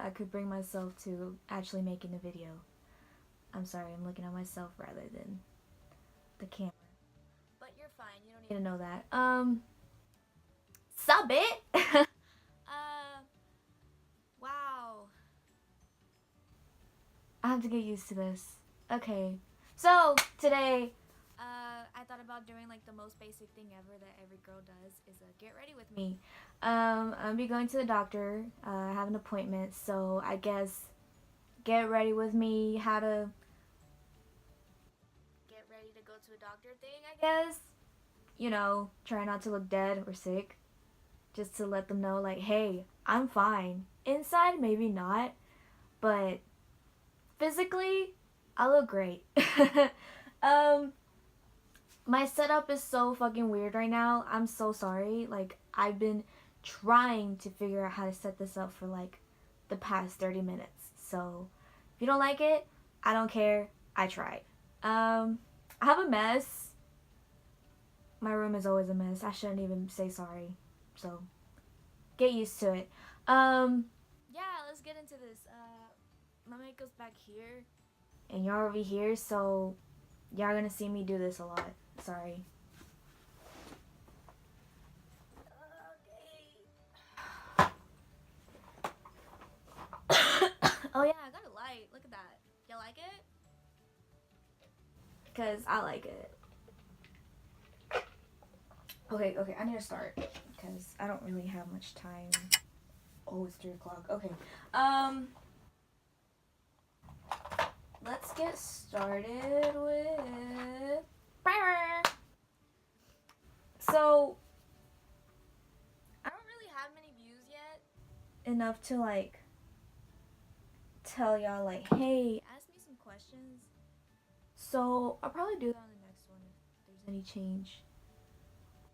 I could bring myself to actually making a video. I'm sorry, I'm looking at myself rather than the camera. But you're fine, you don't need to know that. Sup it? Wow. I have to get used to this. Okay, so today, I thought about doing like the most basic thing ever that every girl does is get ready with me. I'll be going to the doctor. I have an appointment, so I guess get ready with me. How to get ready to go to a doctor thing, I guess. You know, try not to look dead or sick. Just to let them know, like, hey, I'm fine. Inside, maybe not, but physically, I look great. My setup is so fucking weird right now. I'm so sorry. Like, I've been trying to figure out how to set this up for like the past 30 minutes. So, if you don't like it, I don't care. I tried. I have a mess. My room is always a mess. I shouldn't even say sorry. So, get used to it. Yeah, let's get into this. My makeup's back here, and y'all over here, so y'all gonna see me do this a lot. Sorry. Okay. Oh yeah, I got a light. Look at that. You like it? Cause I like it. Okay, I need to start because I don't really have much time. Oh, it's 3 o'clock. Okay. Let's get started with primer. So, I don't really have many views yet. Enough to like tell y'all like, hey, ask me some questions. So, I'll probably do that on the next one if there's any change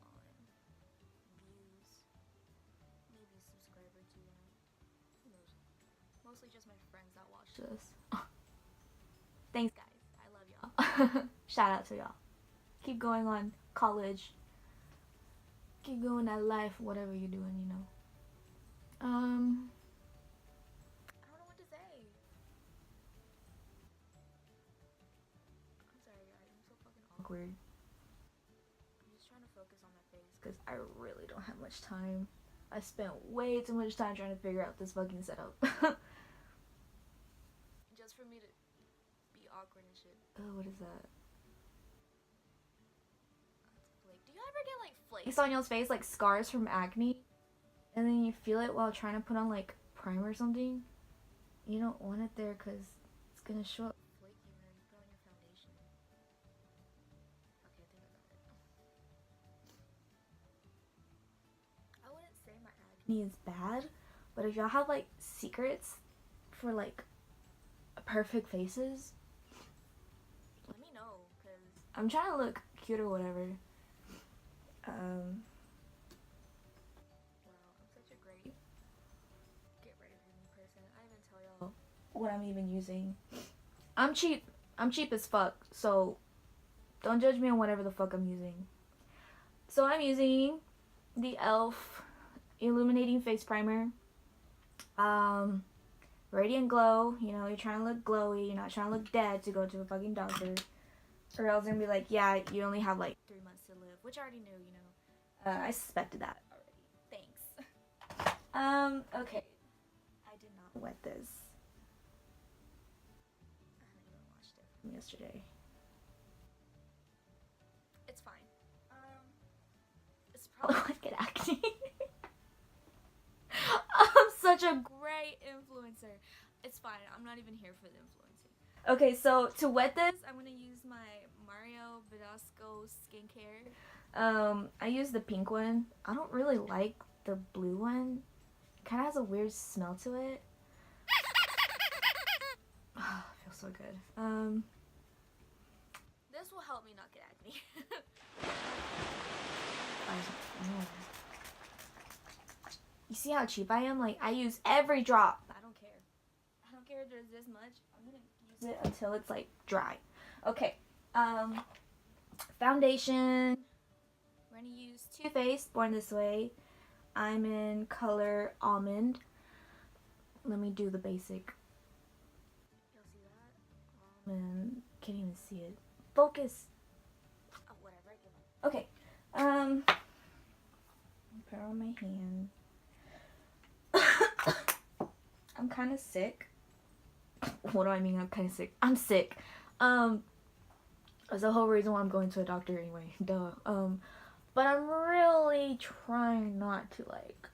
on views. Maybe a subscriber too, you know. Who knows? Mostly just my friends that watch this. Thanks, guys. I love y'all. Shout out to y'all. Keep going on college. Keep going that life, whatever you're doing, you know. I don't know what to say. I'm sorry, guys. I'm so fucking awkward. I'm just trying to focus on my face because I really don't have much time. I spent way too much time trying to figure out this fucking setup. Just for me to be awkward and shit. Oh, what is that? Do you ever get like flakes on your face, like scars from acne, and then you feel it while trying to put on like primer or something? You don't want it there because it's gonna show up flaky whenever you put on your foundation. Okay, I think I got it. I wouldn't say my acne is bad, but if y'all have like secrets for like perfect faces, let me know because I'm trying to look cute or whatever. Wow, I'm such a great get ready with me person. I even tell y'all what I'm even using. I'm cheap as fuck, so don't judge me on whatever the fuck I'm using. So I'm using the e.l.f. Illuminating Face Primer. Radiant Glow. You know, you're trying to look glowy. You're not trying to look dead to go to a fucking doctor. Or else they're gonna be like, yeah, you only have like 3 months to live. Which I already knew, you know. I suspected that already. Thanks. Okay. I did not wet this. I haven't even washed it from yesterday. It's fine. It's probably like an acne. I'm such a great influencer. It's fine. I'm not even here for the influencing. Okay, so to wet this, I'm gonna use my Mario Badescu skincare. I use the pink one. I don't really like the blue one. It kind of has a weird smell to it. Oh, it feels so good. This will help me not get acne. You see how cheap I am? Like, I use every drop. I don't care. I don't care if there's this much. I'm gonna use it until it's like dry. Okay. Foundation. We're gonna use Too Faced Born This Way. I'm in color Almond. let me do the basic. Y'all see that? Man, can't even see it. Focus. Oh, whatever. I give up. Okay. Put on my hand. I'm kind of sick. What do I mean? I'm kind of sick. I'm sick. That's the whole reason why I'm going to a doctor anyway. Duh. But I'm really trying not to like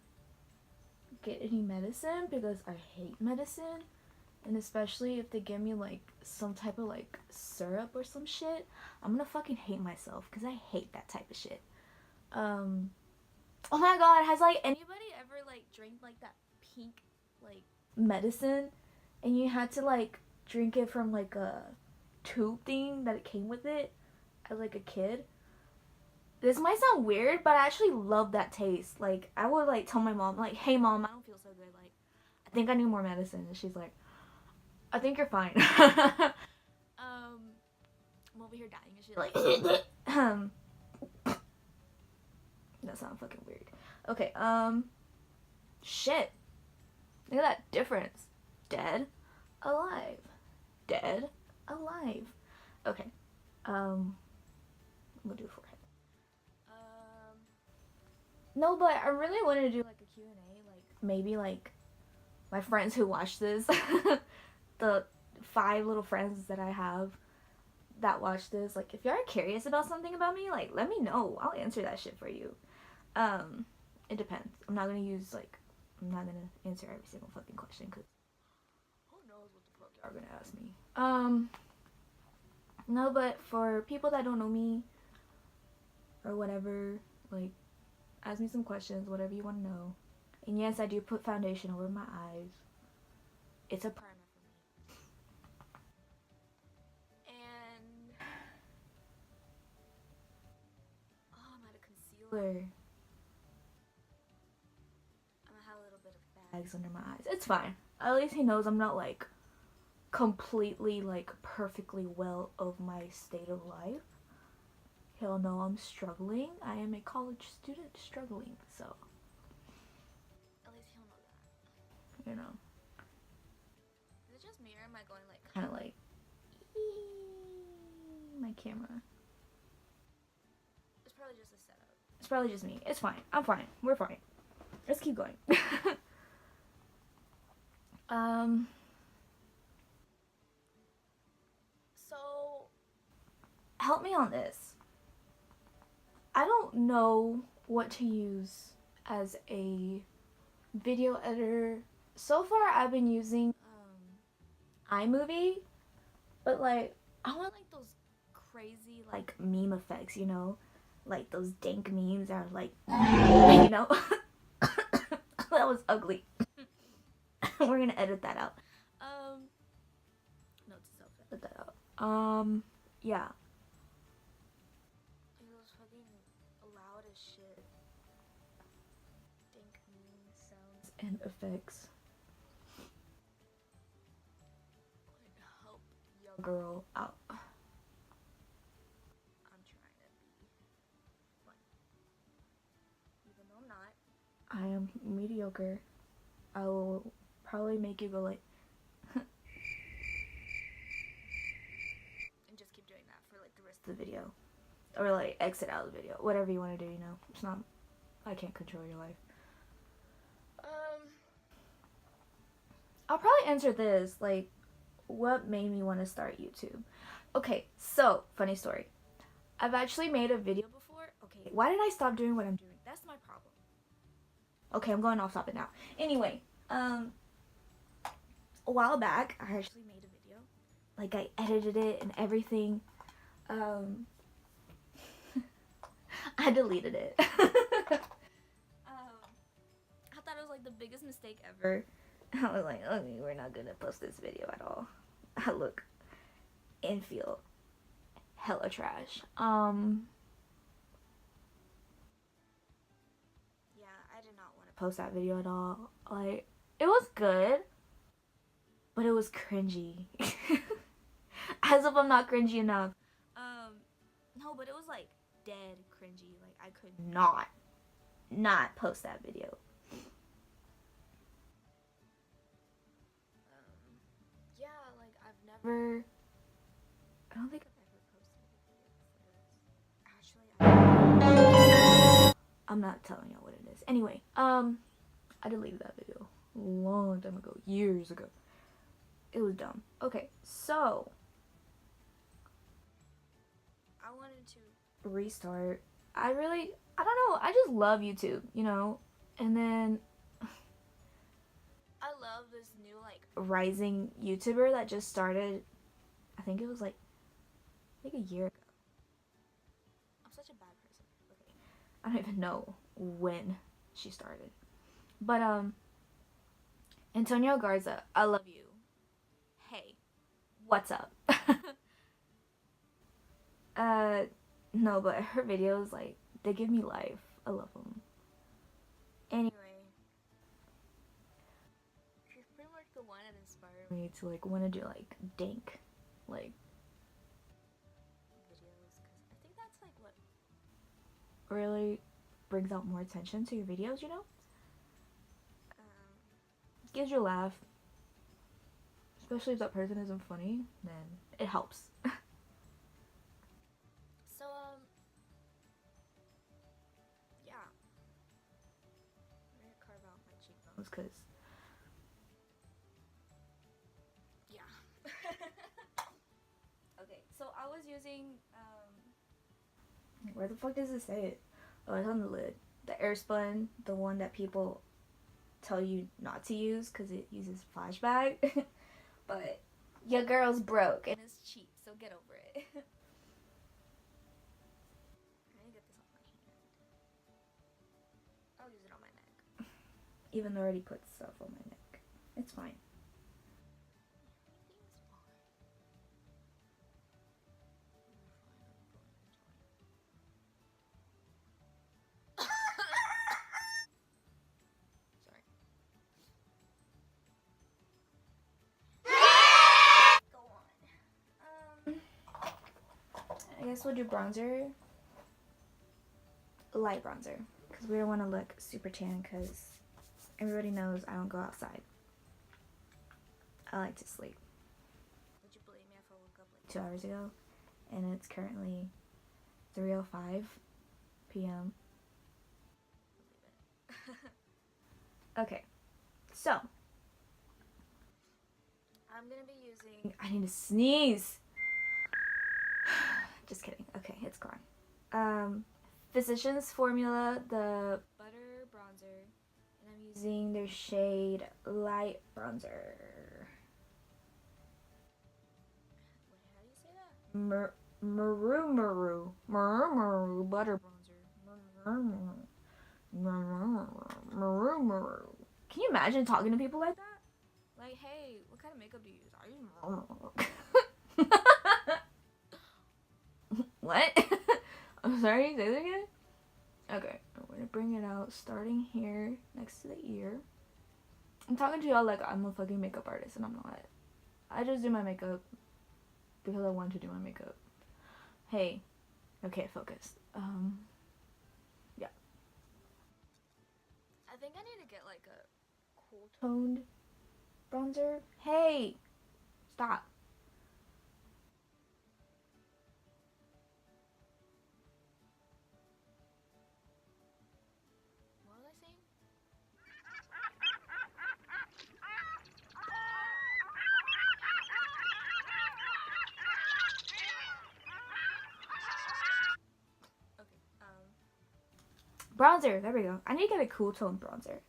get any medicine because I hate medicine, and especially if they give me like some type of like syrup or some shit, I'm gonna fucking hate myself because I hate that type of shit. Oh my god, has like anybody ever like drank like that pink like medicine and you had to like drink it from like a tube thing that it came with it as like a kid? This might sound weird, but I actually love that taste. Like, I would like tell my mom, like, hey mom, I don't feel so good, like, I think I need more medicine. And she's like, I think you're fine. I'm over here dying and she's like that sounds fucking weird. Okay, shit. Look at that difference. Dead, alive. Dead, alive. Okay. We'll do forehead. No, but I really want to do like a Q&A, like maybe like my friends who watch this, the 5 little friends that I have that watch this, like if y'all are curious about something about me, like let me know. I'll answer that shit for you. It depends. I'm not gonna answer every single fucking question because who knows what the fuck y'all are gonna ask me. No, but for people that don't know me or whatever, like ask me some questions, whatever you want to know. And yes, I do put foundation over my eyes. It's a primer for me. And I'm out of concealer. I'm gonna have a little bit of bags under my eyes. It's fine. At least he knows I'm not like completely like perfectly well of my state of life. He'll know I'm struggling. I am a college student struggling, so at least he'll know that. You know. Is it just me or am I going like kind of like my camera? It's probably just a setup. It's probably just me. It's fine. I'm fine. We're fine. Let's keep going. So help me on this. I don't know what to use as a video editor. So far I've been using iMovie, but like I want like those crazy like meme effects, you know, like those dank memes that are like you know. That was ugly. We're gonna edit that out. No, to self edit that out. Yeah. Loud as shit. Dank meme sounds and effects. Like, help your girl out. I'm trying to be funny. Even though I'm not. I am mediocre. I will probably make you go like and just keep doing that for like the rest of the video. Or like exit out of the video. Whatever you want to do, you know. It's not, I can't control your life. I'll probably answer this, like, what made me want to start YouTube? Okay, so, funny story. I've actually made a video before. Okay, why did I stop doing what I'm doing? That's my problem. Okay, I'm going off topic now. Anyway, a while back, I actually made a video. Like, I edited it and everything. I deleted it. I thought it was like the biggest mistake ever. I was like, okay, we're not gonna post this video at all. I look and feel hella trash. Yeah, I did not want to post that video at all. Like, it was good, but it was cringy. As if I'm not cringy enough. No, but it was like dead cringy. Like, I could not post that video. never, I don't think I've ever posted videos. Actually, I'm not telling y'all what it is. Anyway, I deleted that video a long time ago, years ago. It was dumb. Okay, so I wanted to restart. I don't know, I just love YouTube, you know? And then I love this new like rising YouTuber that just started. I think it was like a year ago. I'm such a bad person. Okay. I don't even know when she started. But Antonio Garza, I love you. Hey, what's up? No, but her videos, like, they give me life. I love them. Anyway, she's pretty much the one that inspired me to, like, want to do, like, dank, like, videos. Because I think that's, like, what really brings out more attention to your videos, you know? Gives you a laugh. Especially if that person isn't funny, then it helps. So, yeah. I'm gonna carve out my cheekbones because, yeah. Okay, so I was using, where the fuck does it say it? Oh, it's on the lid. The Airspun, the one that people tell you not to use because it uses flashback. But your girl's broke and it's cheap, so get over it. I need to get this off my hand. I'll use it on my neck. Even though I already put stuff on my neck. It's fine. I guess we'll do bronzer. Light bronzer. Because we don't want to look super tan because everybody knows I don't go outside. I like to sleep. Would you believe me if I woke up like 2 hours ago? And it's currently 3:05 p.m. Okay. So. I'm going to be using... I need to sneeze. Just kidding. Okay, it's gone. Physicians Formula, the Butter Bronzer. And I'm using their shade Light Bronzer. Wait, how do you say that? Maru Butter Bronzer. Can you imagine talking to people like that? Like, hey, what kind of makeup do you use? I use What? I'm sorry, say that again? Okay, I'm gonna bring it out starting here next to the ear. I'm talking to y'all like I'm a fucking makeup artist and I'm not. I just do my makeup because I want to do my makeup. Hey. Okay, focus. Yeah. I think I need to get like a cool toned bronzer. Hey! Stop. What was I saying? Bronzer, there we go. I need to get a cool tone bronzer.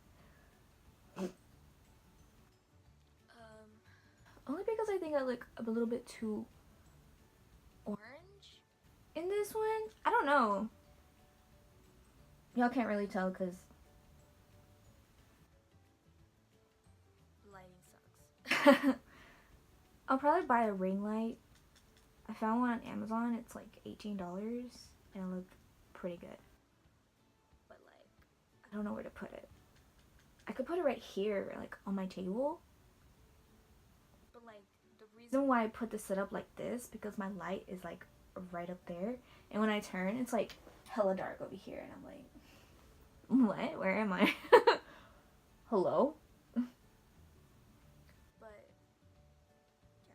Only because I think I look a little bit too orange in this one. I don't know. Y'all can't really tell because lighting sucks. I'll probably buy a ring light. I found one on Amazon. It's like $18 and it looked pretty good. But like, I don't know where to put it. I could put it right here, like on my table. But like, the reason why I put the setup like this, because my light is like right up there. And when I turn, it's like hella dark over here. And I'm like, what? Where am I? Hello? But, yeah.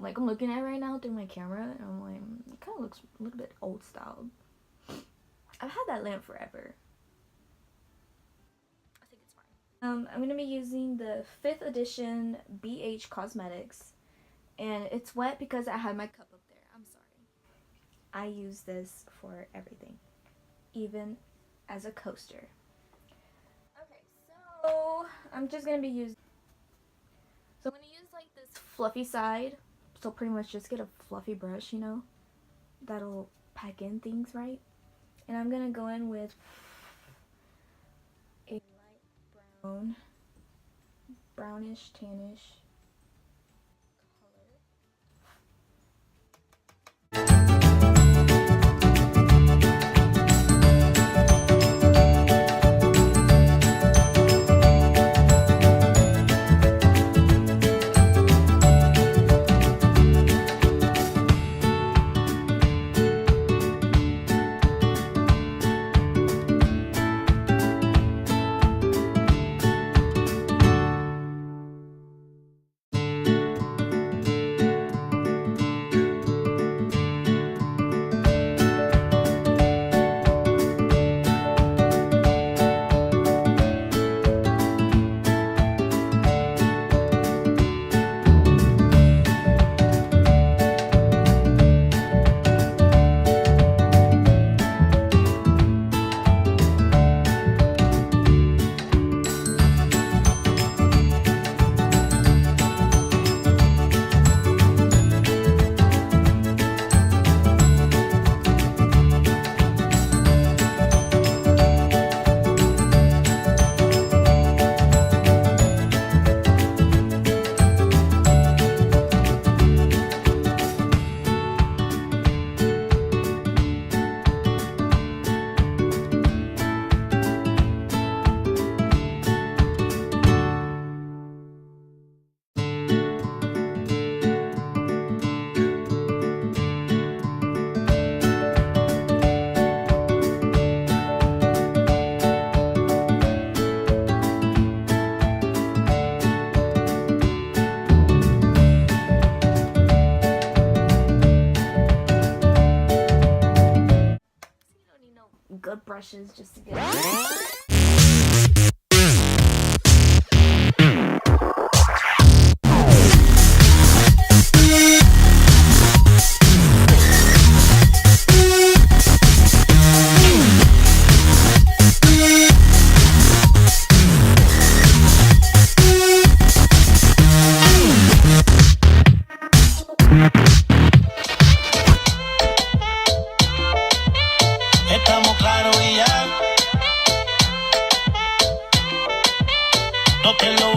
Like, I'm looking at it right now through my camera, and I'm like, it kind of looks a little bit old style. I've had that lamp forever. I think it's fine. I'm gonna be using the 5th edition BH Cosmetics, and it's wet because I had my cup up there. I'm sorry. I use this for everything, even as a coaster. Okay, so I'm just gonna be using. So I'm gonna use like this fluffy side. So pretty much just get a fluffy brush, you know, that'll pack in things right. And I'm gonna go in with a light brown, brownish, tannish color. Good brushes just to get it. Estamos claros y ya. No te lo